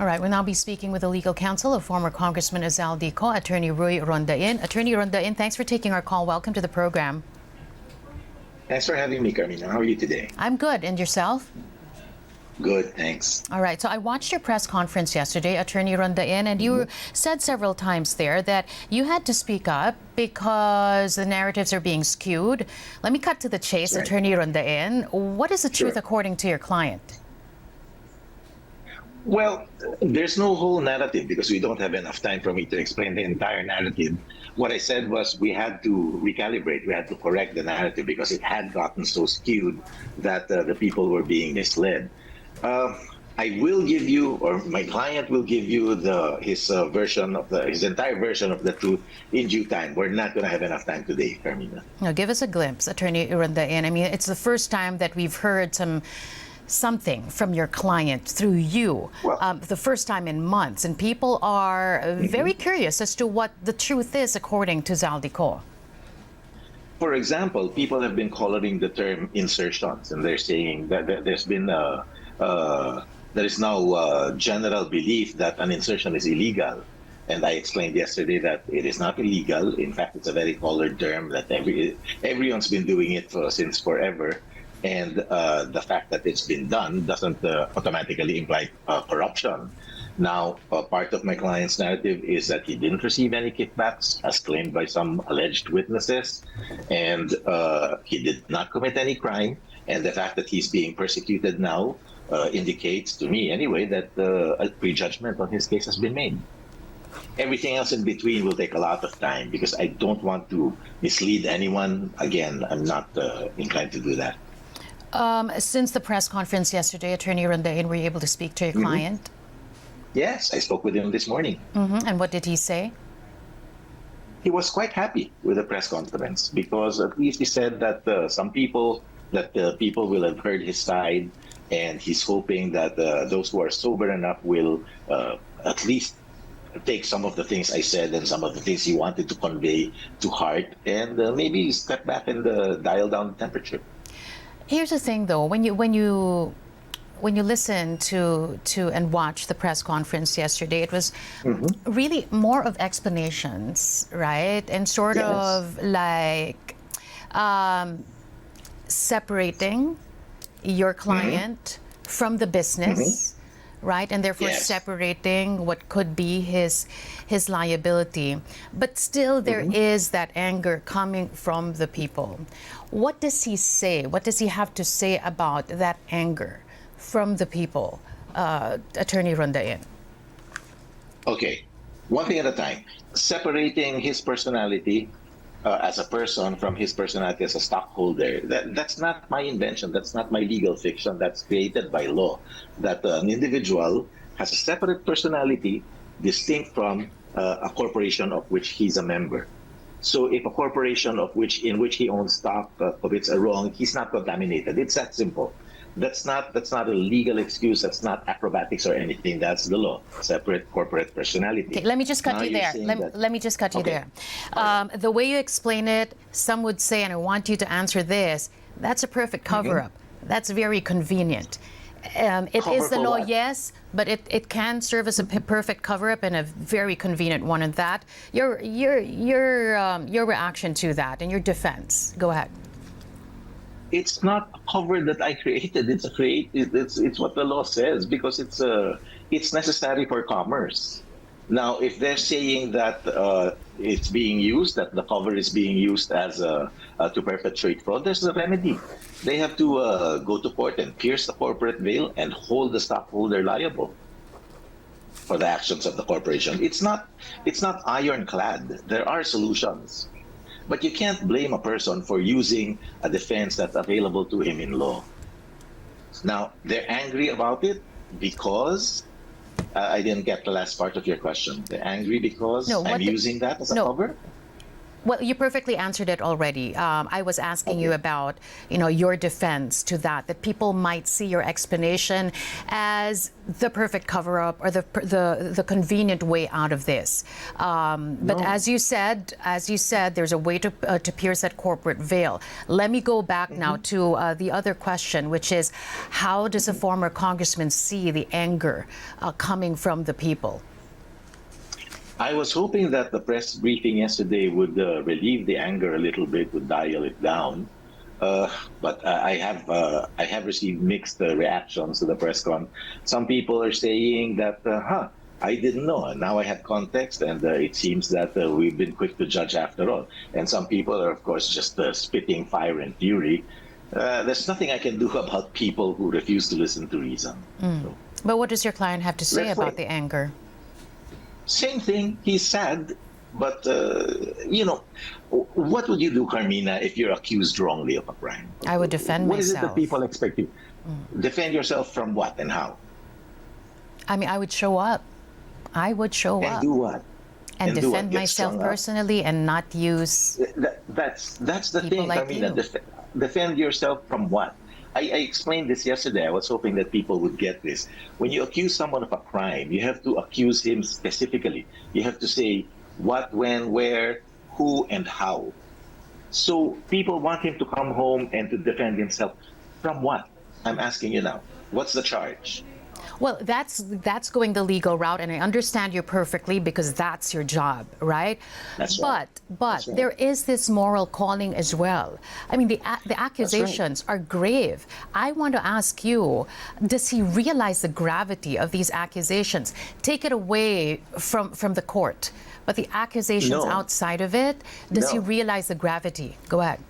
All right, we'll now be speaking with the legal counsel of former Congressman Zaldy Co, Attorney Ruy Rondain. Attorney Rondain, thanks for taking our call. Welcome to the program. Thanks for having me, Carmina. How are you today? I'm good. And yourself? Good, thanks. All right, so I watched your press conference yesterday, Attorney Rondain, and you said several times there that you had to speak up because the narratives are being skewed. Let me cut to the chase, Right. Attorney Rondain. What is the truth Sure. according to your client? Well, there's no whole narrative because we don't have enough time for me to explain the entire narrative. What I said was we had to recalibrate, we had to correct the narrative because it had gotten so skewed that the people were being misled. I will give you, or my client will give you his entire version of the truth in due time. We're not going to have enough time today, Carmina. Now, give us a glimpse, Attorney Rondain. I mean, it's the first time that we've heard something from your client through you, Well, the first time in months, and people are very curious as to what the truth is according to Zaldy Co. For example, people have been coloring the term insertions, and they're saying that there is now general belief that an insertion is illegal. And I explained yesterday that it is not illegal. In fact, it's a very colored term that everyone's been doing it since forever. And the fact that it's been done doesn't automatically imply corruption. Now, part of my client's narrative is that he didn't receive any kickbacks, as claimed by some alleged witnesses, and he did not commit any crime. And the fact that he's being persecuted now indicates to me, anyway, that a prejudgment on his case has been made. Everything else in between will take a lot of time because I don't want to mislead anyone. Again, I'm not inclined to do that. Since the press conference yesterday, Attorney Rondain, were you able to speak to your client? Yes, I spoke with him this morning. And what did he say? He was quite happy with the press conference because at least he said that people will have heard his side, and he's hoping that those who are sober enough will at least take some of the things I said and some of the things he wanted to convey to heart, and maybe step back and dial down the temperature. Here's the thing, though, when you listen to and watch the press conference yesterday, it was really more of explanations, right? And sort Yes. of like separating your client from the business, right? And therefore Yes. separating what could be his liability. But still there is that anger coming from the people. What does he say? What does he have to say about that anger from the people, Attorney Rondain? Okay, one thing at a time. Separating his personality as a person from his personality as a stockholder, that's not my invention. That's not my legal fiction. That's created by law. That an individual has a separate personality distinct from a corporation of which he's a member. So if a corporation in which he owns stock commits a wrong, he's not contaminated. It's that simple. That's not a legal excuse. That's not acrobatics or anything. That's the law. Separate corporate personality. Okay, let me just cut Now you you're there. saying Let me just cut you Okay. there. The way you explain it, some would say, and I want you to answer this, that's a perfect cover-up. That's very convenient. It Cover is the for law, what? yes, but it can serve as a perfect cover-up and a very convenient one. And that your reaction to that and your defense. Go ahead. It's not a cover that I created. It's what the law says because it's necessary for commerce. Now, if they're saying that it's being used, that the cover is being used as to perpetrate fraud, there's a remedy. They have to go to court and pierce the corporate veil and hold the stockholder liable for the actions of the corporation. It's not ironclad. There are solutions. But you can't blame a person for using a defense that's available to him in law. Now, they're angry about it because I didn't get the last part of your question. They're angry because No, I'm using that as a cover? Well, you perfectly answered it already. I was asking you about, your defense to that people might see your explanation as the perfect cover-up or the convenient way out of this. But as you said, there's a way to pierce that corporate veil. Let me go back now to the other question, which is, how does a former congressman see the anger coming from the people? I was hoping that the press briefing yesterday would relieve the anger a little bit, would dial it down. But I have received mixed reactions to the press con. Some people are saying that, I didn't know, and now I have context, and it seems that we've been quick to judge after all. And some people are, of course, just spitting fire and fury. There's nothing I can do about people who refuse to listen to reason. So, but what does your client have to say about the anger? same thing. He's sad, but what would you do, Carmina, if you're accused wrongly of a crime? I would defend What myself. is it that people expect you? Defend yourself from what and how? I mean, I would show up. I would show And up. do what? And do defend what? Get myself strung up? personally and not use That's the people thing, like Carmina. you. Defend yourself from what? I explained this yesterday. I was hoping that people would get this. When you accuse someone of a crime, you have to accuse him specifically. You have to say what, when, where, who, and how. So people want him to come home and to defend himself from what? I'm asking you now. What's the charge? Well, that's going the legal route, and I understand you perfectly because that's your job, right? That's right. But That's right. there is this moral calling as well. I mean, the accusations are grave. I want to ask you, does he realize the gravity of these accusations? Take it away from the court, but the accusations No. outside of it, does he No. realize the gravity? Go ahead.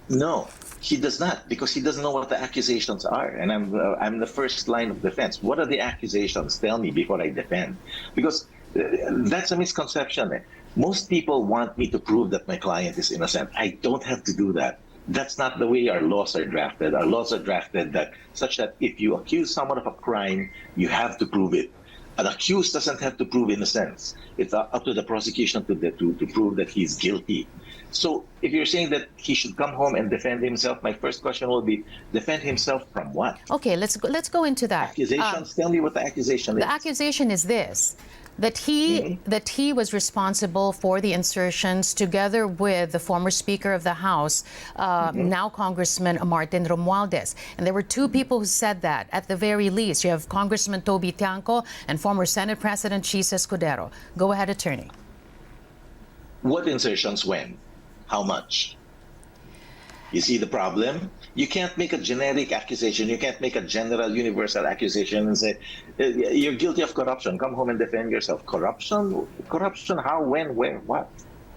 No, he does not, because he doesn't know what the accusations are, and I'm the first line of defense. What are the accusations? Tell me before I defend, because that's a misconception. Most people want me to prove that my client is innocent. I don't have to do that. That's not the way our laws are drafted. Our laws are drafted such that if you accuse someone of a crime, you have to prove it. An accused doesn't have to prove innocence. It's up to the prosecution to prove that he's guilty. So if you're saying that he should come home and defend himself, my first question will be, defend himself from what? Okay, let's go into that. Accusations? Tell me what the accusation is. The accusation is this, that he was responsible for the insertions together with the former Speaker of the House, now Congressman Martin Romualdez. And there were two people who said that at the very least. You have Congressman Toby Tiangco and former Senate President Chis Escudero. Go ahead, attorney. What insertions when? How much? You see the problem? You can't make a generic accusation. You can't make a general, universal accusation and say, you're guilty of corruption. Come home and defend yourself. Corruption? Corruption? How, when, where, what?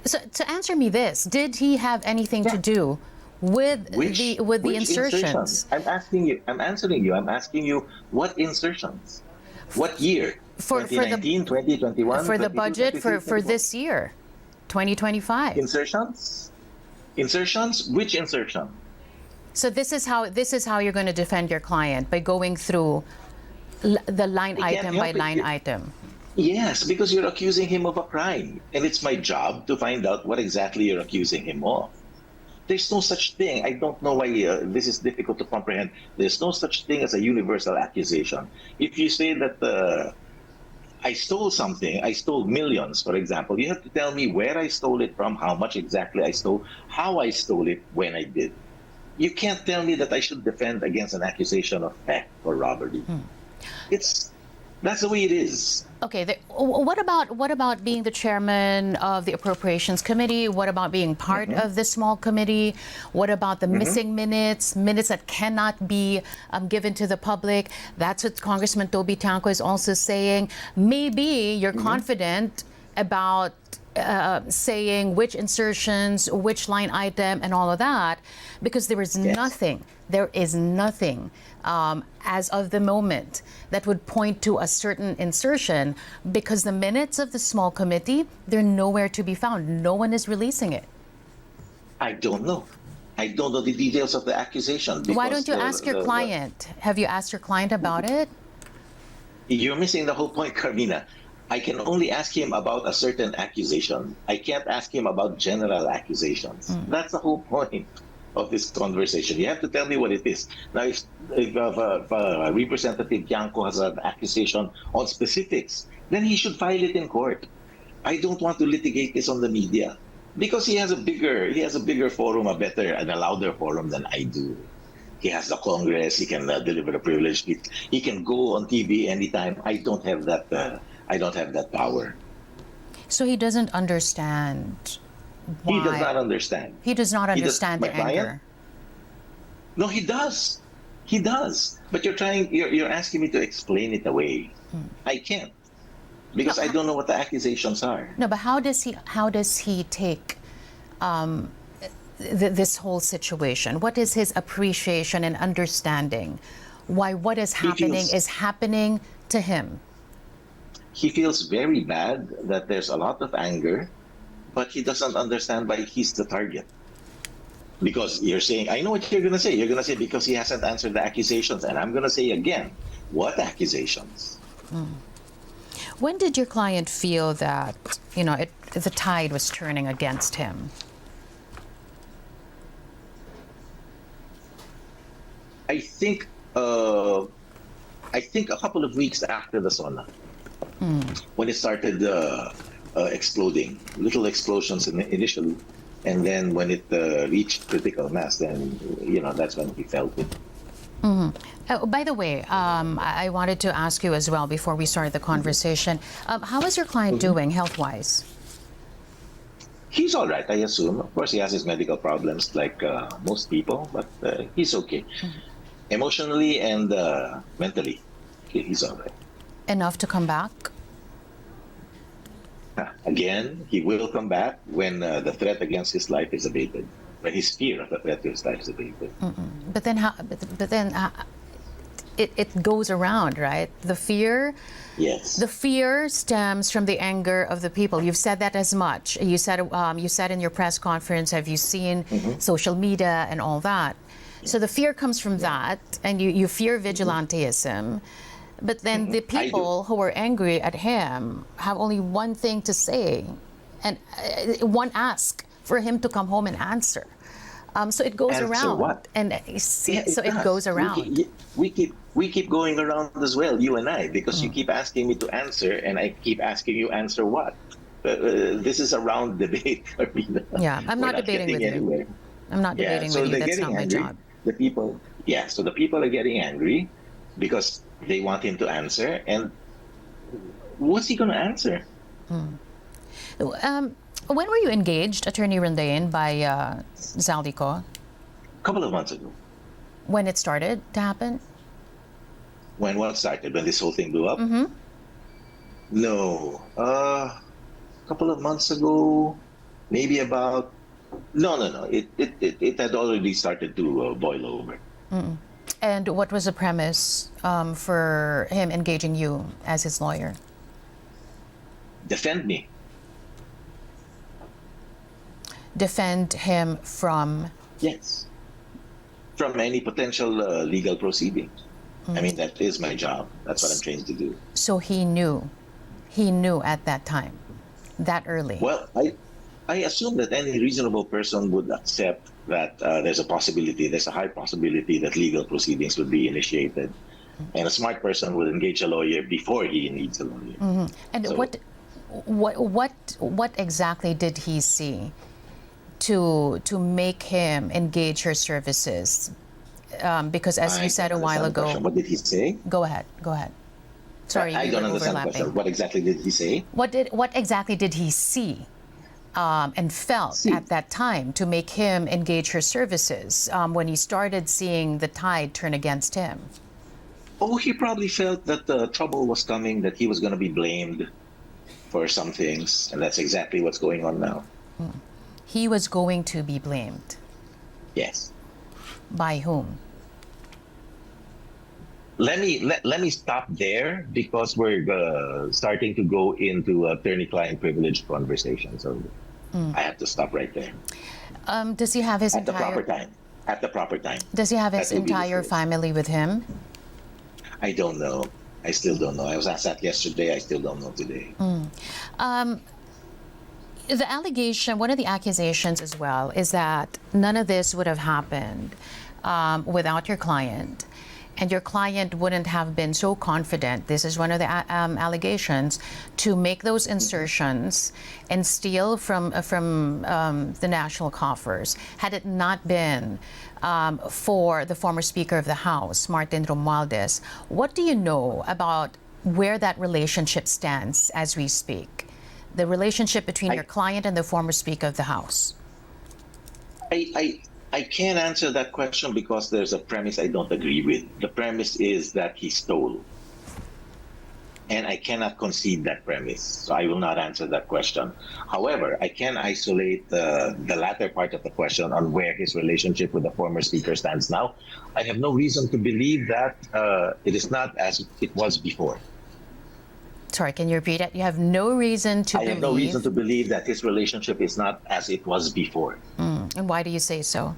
So to answer me this, did he have anything to do with the Which insertions? I'm asking you. I'm answering you. I'm asking you, what insertions? What year? For the- 2019, 2021? For the 22, budget 23, for this year, 2025. Insertions? Insertions? Which insertion? So this is how you're going to defend your client, by going through the line I can't item help by it. line item. Yes, because you're accusing him of a crime. And it's my job to find out what exactly you're accusing him of. There's no such thing. I don't know why this is difficult to comprehend. There's no such thing as a universal accusation. If you say that I stole something, I stole millions, for example, you have to tell me where I stole it from, how much exactly I stole, how I stole it, when I did. You can't tell me that I should defend against an accusation of theft or robbery. That's the way it is. Okay, what about being the chairman of the Appropriations Committee? What about being part of this small committee? What about the missing minutes that cannot be given to the public? That's what Congressman Toby Tiangco is also saying. Maybe you're confident about saying which insertions, which line item, and all of that, because there is nothing as of the moment that would point to a certain insertion, because the minutes of the small committee, they're nowhere to be found. No one is releasing it. I don't know. I don't know the details of the accusation. Why because don't you ask your client? Have you asked your client about it? You're missing the whole point, Carmina. I can only ask him about a certain accusation. I can't ask him about general accusations. That's the whole point of this conversation. You have to tell me what it is. Now, if Representative Bianco has an accusation on specifics, then he should file it in court. I don't want to litigate this on the media because he has a bigger forum, a better and a louder forum than I do. He has the Congress. He can deliver a privilege speech. He can go on TV anytime. I don't have that. I don't have that power. So he doesn't understand why. He does not understand. He does not understand the anger. No, he does. He does. But you're asking me to explain it away. I can't. Because I don't know what the accusations are. No, but how does he take this whole situation? What is his appreciation and understanding why what is happening is happening to him? He feels very bad that there's a lot of anger, but he doesn't understand why he's the target. Because you're saying, I know what you're going to say. You're going to say because he hasn't answered the accusations. And I'm going to say again, what accusations? When did your client feel that, the tide was turning against him? I think a couple of weeks after the sauna, when it started exploding, little explosions initially, and then when it reached critical mass, then that's when he felt it. By the way, I wanted to ask you as well before we started the conversation. How is your client doing health-wise? He's all right, I assume. Of course, he has his medical problems like most people, but he's okay. Emotionally and mentally, he's all right. Enough to come back? Again, he will come back when the threat against his life is abated, when his fear of the threat to his life is abated. But then it goes around, right? The fear. Yes. The fear stems from the anger of the people. You've said that as much. You said in your press conference, have you seen social media and all that? So the fear comes from that, and you fear vigilantism. But then the people who are angry at him have only one thing to say, and one ask for him to come home and answer. So it goes Answer around, what? and it goes around. We keep going around as well, you and I, because you keep asking me to answer, and I keep asking you answer what. This is a round debate. Yeah, I'm not debating with you. I'm not debating with you. That's not my job. So the people are getting angry because they want him to answer, and what's he going to answer? When were you engaged, Attorney Rondain, by Zaldy Co? A couple of months ago. When it started to happen? When what started? When this whole thing blew up? No. A couple of months ago, maybe about... No. It had already started to boil over. And what was the premise for him engaging you as his lawyer? Defend me. Defend him from? Yes. From any potential legal proceedings. I mean, that is my job. That's what I'm trained to do. So he knew at that time, that early? Well, I assume that any reasonable person would accept that there's a high possibility that legal proceedings would be initiated. And a smart person would engage a lawyer before he needs a lawyer. And so, what exactly did he see to make him engage your services? Because as you said a while ago... What did he say? Go ahead. Sorry, I don't understand the question. What exactly did he say? What exactly did he see and felt at that time to make him engage her services when he started seeing the tide turn against him? Oh, he probably felt that the trouble was coming, that he was going to be blamed for some things, and that's exactly what's going on now. He was going to be blamed? Yes. By whom? Let me stop there because we're starting to go into attorney-client privilege conversation. So I have to stop right there. Does he have his At the proper time. Does he have his entire family with him? I don't know. I still don't know. I was asked that yesterday. I still don't know today. The allegation, one of the accusations as well, is that none of this would have happened without your client. And your client wouldn't have been so confident, this is one of the allegations, to make those insertions and steal from the national coffers, had it not been for the former Speaker of the House, Martin Romualdez. What do you know about where that relationship stands as we speak? The relationship between your client and the former Speaker of the House? I can't answer that question because there's a premise I don't agree with. The premise is that he stole. And I cannot concede that premise, so I will not answer that question. However, I can isolate the latter part of the question on where his relationship with the former Speaker stands now. I have no reason to believe that it is not as it was before. Sorry, can you repeat it? You have no reason to believe... I have no reason to believe that his relationship is not as it was before. And why do you say so?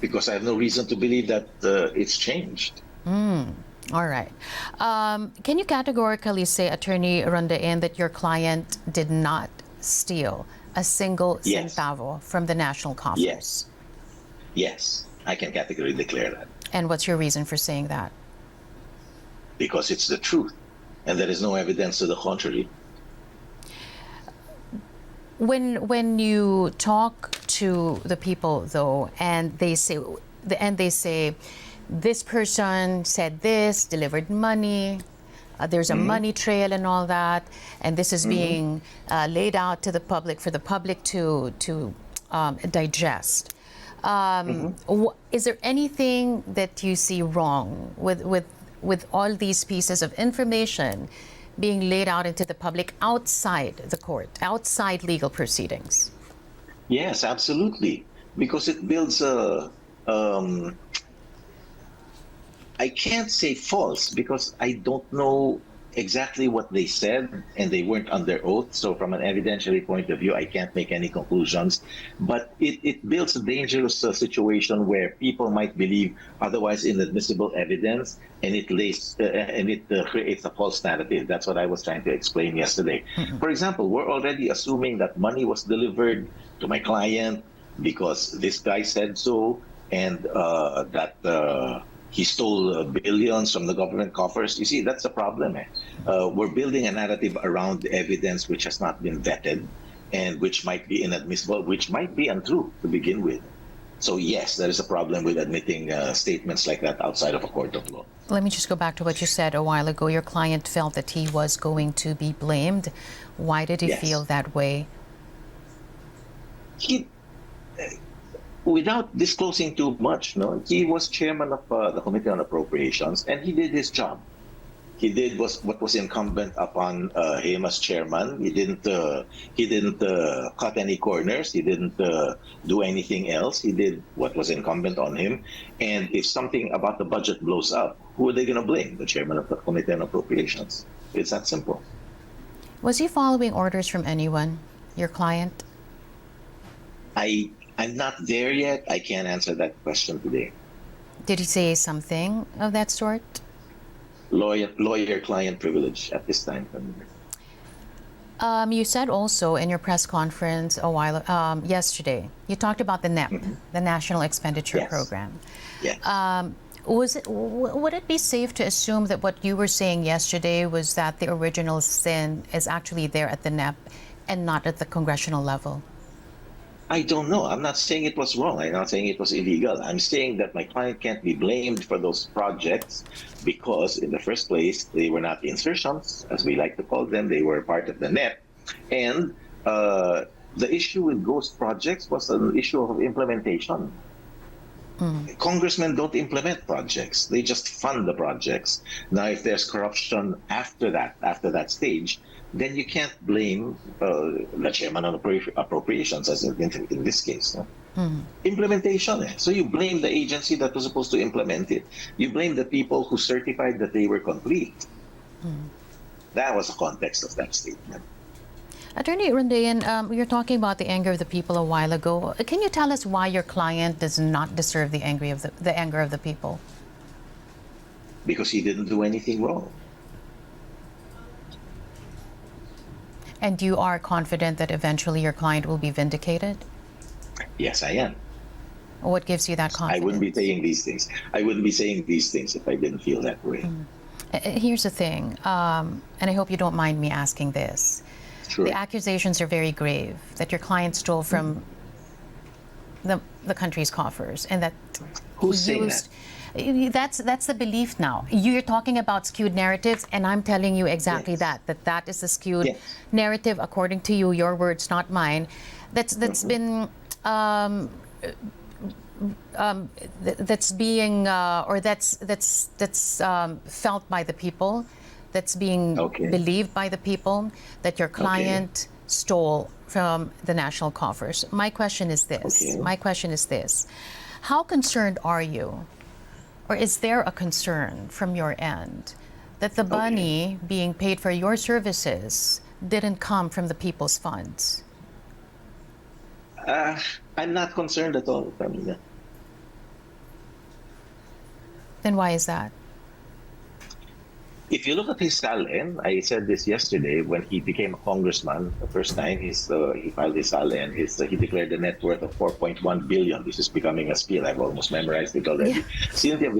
Because I have no reason to believe that it's changed. All right. Can you categorically say, Attorney Rondain, that your client did not steal a single centavo from the national coffers? Yes. Yes, I can categorically declare that. And what's your reason for saying that? Because it's the truth, and there is no evidence to the contrary. When you talk to the people, though, and they say, this person said this, delivered money, there's a money trail and all that, and this is being laid out to the public for the public to digest. Is there anything that you see wrong with all these pieces of information being laid out into the public outside the court, outside legal proceedings? Yes, absolutely. Because it builds a, I can't say false because I don't know exactly what they said and they weren't under oath. So from an evidentiary point of view, I can't make any conclusions. But it builds a dangerous situation where people might believe otherwise inadmissible evidence, and it creates a false narrative. That's what I was trying to explain yesterday. For example, we're already assuming that money was delivered to my client because this guy said so, and that he stole billions from the government coffers. You see, that's the problem. We're building a narrative around evidence which has not been vetted and which might be inadmissible, which might be untrue to begin with. So yes, there is a problem with admitting statements like that outside of a court of law. Let me just go back to what you said a while ago. Your client felt that he was going to be blamed. Why did he feel that way? Without disclosing too much, he was chairman of the Committee on Appropriations, and he did his job. He did what was incumbent upon him as chairman. He didn't cut any corners. He didn't do anything else. He did what was incumbent on him. And if something about the budget blows up, who are they going to blame? The chairman of the Committee on Appropriations. It's that simple. Was he following orders from anyone, your client? I'm not there yet. I can't answer that question today. Did he say something of that sort? Lawyer-client privilege at this time. You said also in your press conference yesterday, you talked about the NEP, the National Expenditure Program. Yes. Would it be safe to assume that what you were saying yesterday was that the original sin is actually there at the NEP and not at the congressional level? I don't know. I'm not saying it was wrong. I'm not saying it was illegal. I'm saying that my client can't be blamed for those projects because, in the first place, they were not insertions, as we like to call them. They were part of the NEP. And the issue with ghost projects was an issue of implementation. Congressmen don't implement projects. They just fund the projects. Now, if there's corruption after that stage, then you can't blame the chairman on appropriations, as in this case. Implementation. So you blame the agency that was supposed to implement it. You blame the people who certified that they were complete. That was the context of that statement. Attorney Rondain, you're talking about the anger of the people a while ago. Can you tell us why your client does not deserve the anger of the people? Because he didn't do anything wrong. And you are confident that eventually your client will be vindicated? Yes, I am. What gives you that confidence? I wouldn't be saying these things. I wouldn't be saying these things if I didn't feel that way. Here's the thing, and I hope you don't mind me asking this. Sure. The accusations are very grave, that your client stole from the country's coffers, and that Who's he saying used... That's the belief now. You're talking about skewed narratives, and I'm telling you exactly Yes. that is the skewed Yes. narrative, according to you, your words, not mine. That's been that's being or that's felt by the people, that's being Okay. believed by the people, that your client stole from the national coffers. My question is this. Okay. My question is this. How concerned are you, or is there a concern from your end that the money being paid for your services didn't come from the people's funds? I'm not concerned at all, Camila. Then why is that? If you look at his SALN, I said this yesterday when he became a congressman the first time. He filed his SALN. He declared a net worth of 4.1 billion. This is becoming a spiel. I've almost memorized it already. Yeah. Cynthia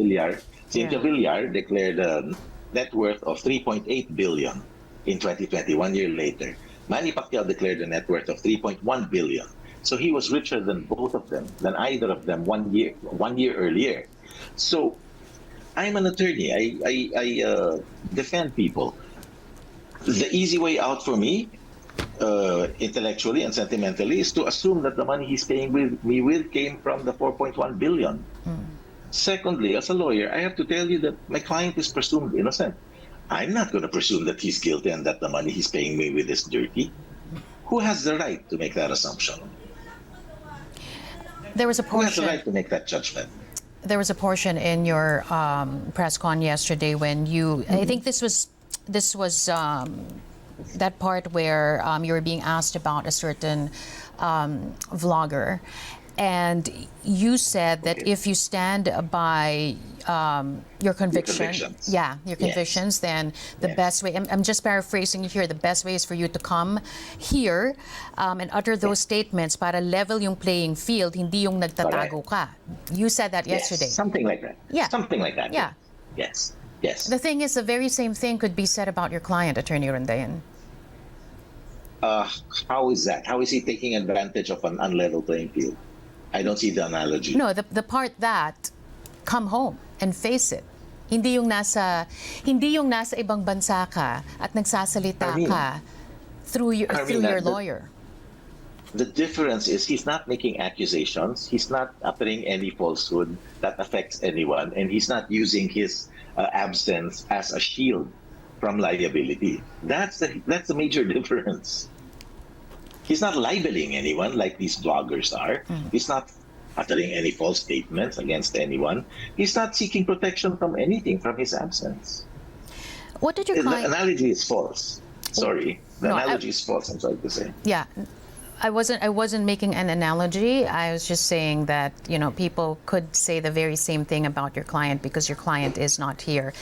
Villar declared a net worth of 3.8 billion in 2020. 1 year later, Manny Pacquiao declared a net worth of 3.1 billion. So he was richer than both of them, than either of them 1 year earlier. So I'm an attorney. I defend people. The easy way out for me, intellectually and sentimentally, is to assume that the money he's paying me with came from the 4.1 billion. Secondly, as a lawyer, I have to tell you that my client is presumed innocent. I'm not going to presume that he's guilty and that the money he's paying me with is dirty. Who has the right to make that assumption? There was a Who has the portion. right to make that judgment? There was a portion in your press con yesterday when you, I think this was that part where you were being asked about a certain vlogger, and you said that if you stand by your convictions, Yes. then the best way, I'm just paraphrasing here, the best way is for you to come here and utter those statements para level yung playing field, hindi yung nagtatago ka. You said that yesterday. Yes, something like that. Yeah. Something like that. Yeah. Yes. Yes. The thing is, the very same thing could be said about your client, Attorney Rondain. How is that? How is he taking advantage of an unlevel playing field? I don't see the analogy. No, the part that come home and face it. Hindi yung nasa ibang bansa ka at nagsasalita ka through your lawyer. The difference is he's not making accusations. He's not uttering any falsehood that affects anyone, and he's not using his absence as a shield from liability. That's the major difference. He's not libeling anyone like these bloggers are. He's not uttering any false statements against anyone. He's not seeking protection from anything from his absence. What did your client... The analogy is false. Sorry. The analogy is false, I'm sorry to say. Yeah. I wasn't making an analogy. I was just saying that, people could say the very same thing about your client because your client is not here,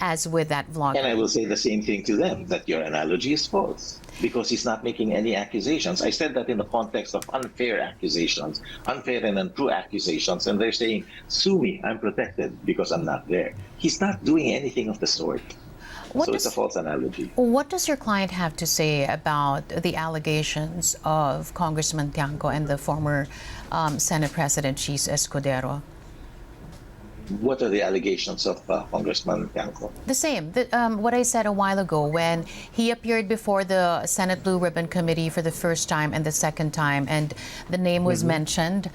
as with that vlogger. And I will say the same thing to them, that your analogy is false because he's not making any accusations. I said that in the context of unfair accusations, unfair and untrue accusations, and they're saying, sue me, I'm protected because I'm not there. He's not doing anything of the sort. It's a false analogy. What does your client have to say about the allegations of Congressman Tiangco and the former Senate President Chis Escudero? What are the allegations of Congressman Tiangco? The same. What I said a while ago when he appeared before the Senate Blue Ribbon Committee for the first time and the second time, and the name was mentioned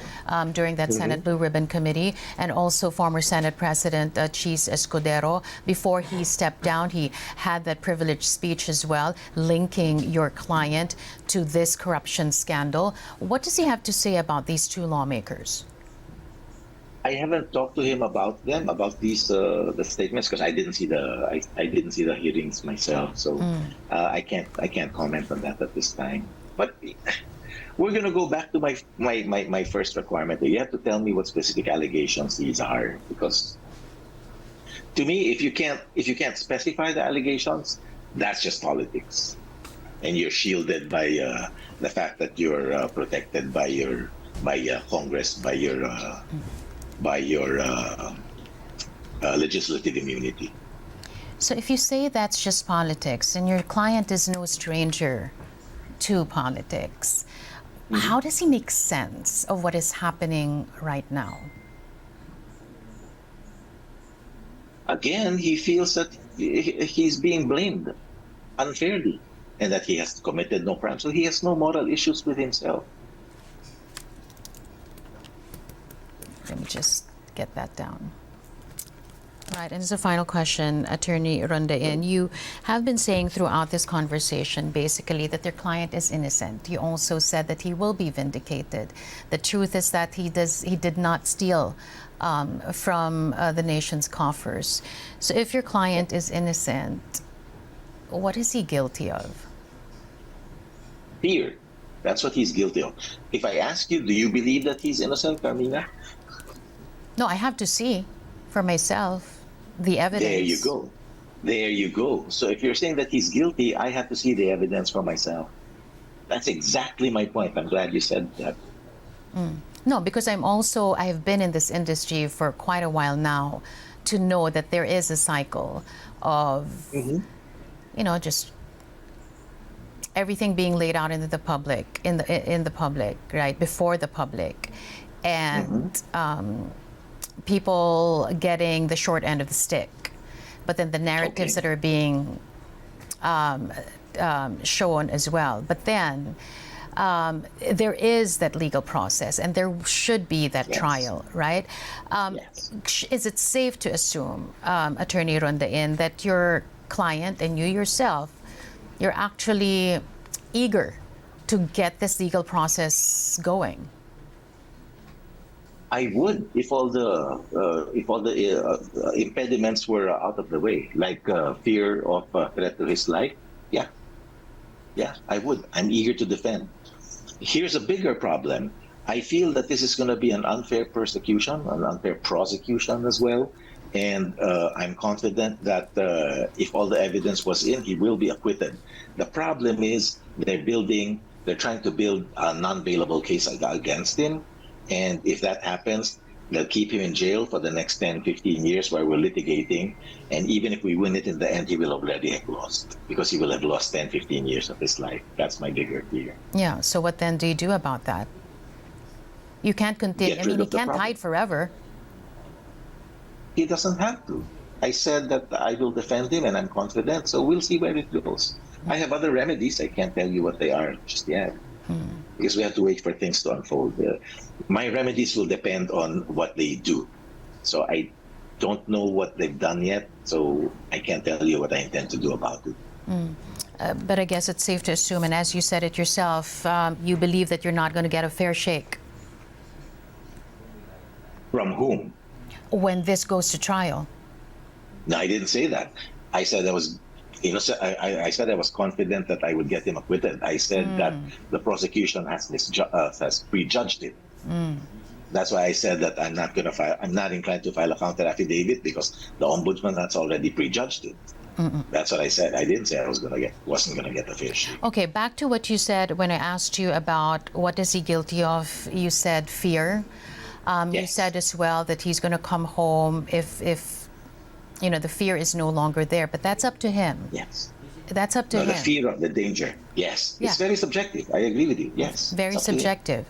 during that Senate Blue Ribbon Committee, and also former Senate President Chis Escudero. Before he stepped down, he had that privileged speech as well, linking your client to this corruption scandal. What does he have to say about these two lawmakers? I haven't talked to him about them, about these the statements, because I didn't see the hearings myself, so I can't comment on that at this time. But we're gonna go back to my first requirement. You have to tell me what specific allegations these are, because to me, if you can't specify the allegations, that's just politics. and you're shielded by the fact that you're protected by Congress, by your legislative immunity. So if you say that's just politics and your client is no stranger to politics, how does he make sense of what is happening right now? Again, he feels that he's being blamed unfairly and that he has committed no crime. So he has no moral issues with himself. Let me just get that down. Right, and as a final question, Attorney Rondain, you have been saying throughout this conversation basically that their client is innocent. You also said that he will be vindicated. The truth is that he did not steal from the nation's coffers. So if your client is innocent, what is he guilty of? Fear. That's what he's guilty of. If I ask you, do you believe that he's innocent, Carmina? No, I have to see for myself the evidence. There you go. There you go. So if you're saying that he's guilty, I have to see the evidence for myself. That's exactly my point. I'm glad you said that. No, because I have been in this industry for quite a while now to know that there is a cycle of, just everything being laid out into the public, in the public, right, before the public, and people getting the short end of the stick, but then the narratives that are being shown as well. But then there is that legal process, and there should be that trial, right? Is it safe to assume, Attorney Rondain, that your client and you yourself, you're actually eager to get this legal process going? I would, if all the impediments were out of the way, like fear of threat to his life. Yeah, I would. I'm eager to defend. Here's a bigger problem. I feel that this is going to be an unfair persecution, an unfair prosecution as well. And I'm confident that if all the evidence was in, he will be acquitted. The problem is they're trying to build a non-bailable case against him. And if that happens, they'll keep him in jail for the next 10, 15 years while we're litigating. And even if we win it in the end, he will already have lost, because he will have lost 10, 15 years of his life. That's my bigger fear. Yeah, so what then do you do about that? You can't continue. I mean, he can't hide forever. He doesn't have to. I said that I will defend him, and I'm confident, so we'll see where it goes. I have other remedies. I can't tell you what they are just yet, because we have to wait for things to unfold. My remedies will depend on what they do. So I don't know what they've done yet, so I can't tell you what I intend to do about it. But I guess it's safe to assume, and as you said it yourself, you believe that you're not going to get a fair shake. From whom? When this goes to trial. No, I didn't say that. I said I was I said I was confident that I would get him acquitted. I said that the prosecution has prejudged it. That's why I said that I'm not inclined to file a counter affidavit, because the Ombudsman has already prejudged it. That's what I said. I didn't say I wasn't gonna get a fair shake. Okay, back to what you said when I asked you about what is he guilty of. You said fear. You said as well that he's going to come home if the fear is no longer there. But that's up to him. Yes. That's up to him. The fear of the danger. Yes. It's very subjective. I agree with you. Yes. Very subjective.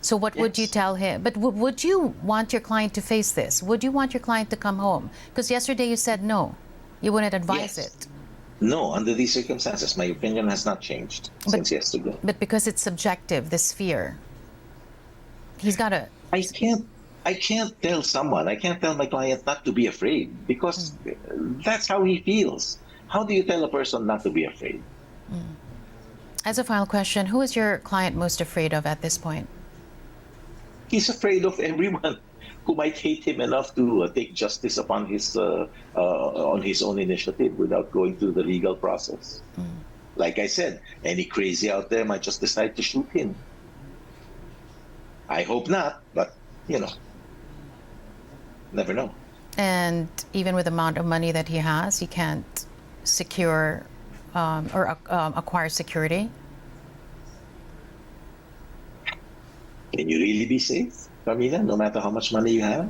So what would you tell him? But would you want your client to face this? Would you want your client to come home? Because yesterday you said no. You wouldn't advise it. No, under these circumstances, my opinion has not changed since yesterday. But because it's subjective, this fear, he's got to... I can't tell someone, I can't tell my client not to be afraid, because that's how he feels. How do you tell a person not to be afraid? As a final question, who is your client most afraid of at this point? He's afraid of everyone who might hate him enough to take justice upon his on his own initiative without going through the legal process. Like I said, any crazy out there might just decide to shoot him. I hope not, but never know. And even with the amount of money that he has, he can't secure acquire security? Can you really be safe, Carmina, no matter how much money you have?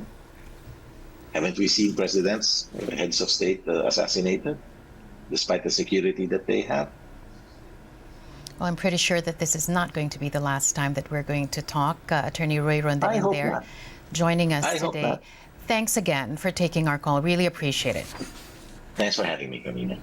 Haven't we seen presidents, heads of state assassinated, despite the security that they have? Well, I'm pretty sure that this is not going to be the last time that we're going to talk. Attorney Ruy Rondain there, not. joining us I hope today. not. Thanks again for taking our call. Really appreciate it. Thanks for having me, Carmina.